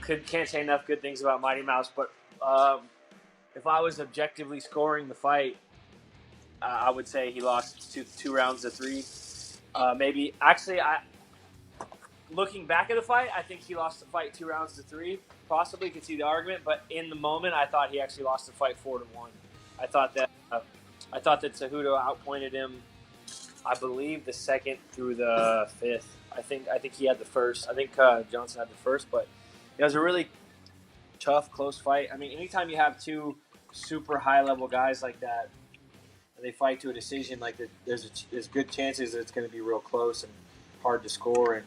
can't say enough good things about Mighty Mouse. But if I was objectively scoring the fight, I would say he lost two rounds to 3. Maybe actually, looking back at the fight, I think he lost the fight 2 rounds to 3. Possibly could see the argument, but in the moment, I thought he actually lost the fight 4-1. I thought that Cejudo outpointed him. I believe the second through the 5th. I think he had the first. I think Johnson had the first, but it was a really tough, close fight. I mean, anytime you have 2 super high-level guys like that, and they fight to a decision, like that, there's good chances that it's going to be real close and hard to score and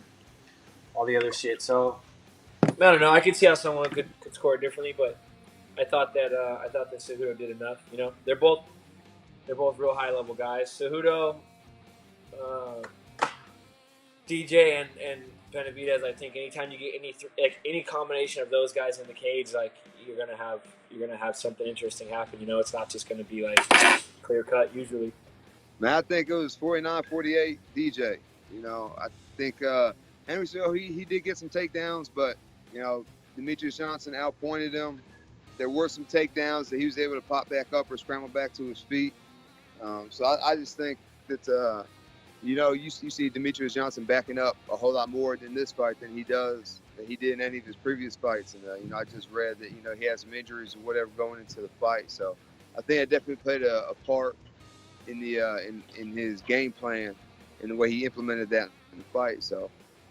all the other shit. So I don't know. I could see how someone could score differently, but I thought that Cejudo did enough. You know, they're both real high-level guys. Cejudo, DJ, and Benavidez. I think anytime you get any combination of those guys in the cage, like you're gonna have something interesting happen. You know, it's not just gonna be like clear cut usually. Man, I think it was 49-48 DJ. You know, I think Henry Cejudo, he did get some takedowns, but you know, Demetrious Johnson outpointed him. There were some takedowns that he was able to pop back up or scramble back to his feet. So I just think that you know, you see Demetrious Johnson backing up a whole lot more in this fight than he did in any of his previous fights. And you know, I just read that, you know, he has some injuries or whatever going into the fight. So I think it definitely played a part in the in his game plan and the way he implemented that in the fight. So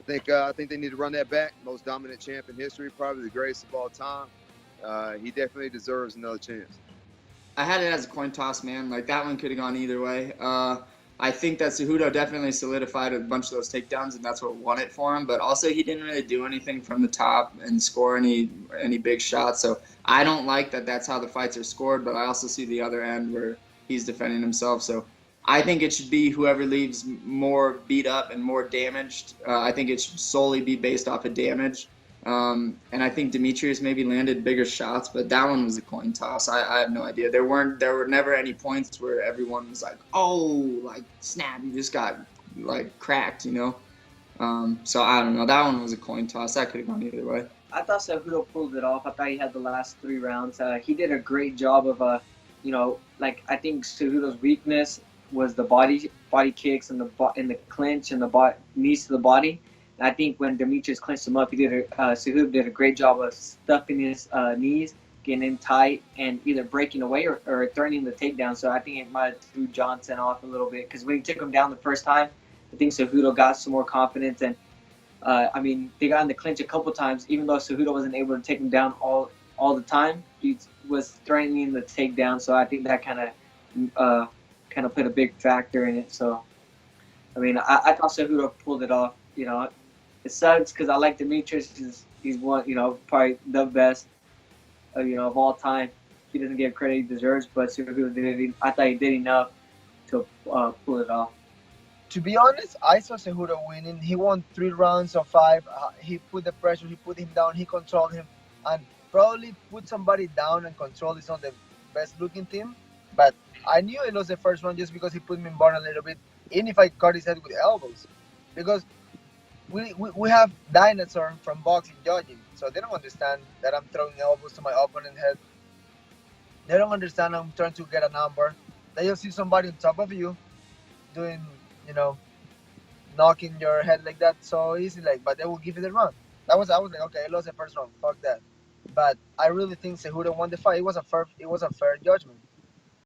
I think they need to run that back. Most dominant champ in history, probably the greatest of all time. He definitely deserves another chance. I had it as a coin toss, man. Like, that one could have gone either way. I think that Cejudo definitely solidified a bunch of those takedowns, and that's what won it for him. But also, he didn't really do anything from the top and score any big shots. So I don't like that that's how the fights are scored, but I also see the other end where he's defending himself. So I think it should be whoever leaves more beat up and more damaged. I think it should solely be based off of damage. And I think Demetrious maybe landed bigger shots, but that one was a coin toss. I have no idea. There were never any points where everyone was like, oh, like, snap, you just got, like, cracked, you know? So I don't know. That one was a coin toss. That could have gone either way. I thought Cejudo pulled it off. I thought he had the last 3 rounds. He did a great job of, you know, like, I think Cejudo's weakness was the body kicks and the clinch and the knees to the body. I think when Demetrious clinched him up, Cejudo did a great job of stuffing his knees, getting in tight, and either breaking away or threatening the takedown. So I think it might have threw Johnson off a little bit, because when he took him down the first time, I think Cejudo got some more confidence. And I mean, they got in the clinch a couple times, even though Cejudo wasn't able to take him down all the time. He was threatening the takedown, so I think that kind of put a big factor in it. So I mean, I thought Cejudo pulled it off. You know, it sucks because I like Demetrious. He's one, you know, probably the best, you know, of all time. He doesn't get credit he deserves, but I thought he did enough to pull it off. To be honest, I saw Cejudo winning. He won 3 rounds of 5. He put the pressure. He put him down. He controlled him, and probably put somebody down and control is not the best-looking team. But I knew he lost the first round just because he put me in burn a little bit, even if I cut his head with elbows, because we have dinosaurs from boxing judging, so they don't understand that I'm throwing elbows to my opponent's head. They don't understand I'm trying to get a number. They just see somebody on top of you doing, you know, knocking your head like that so easy, like, but they will give you the round. I was like, okay, I lost the first round, fuck that. But I really think Cejudo won the fight. It was a fair judgment.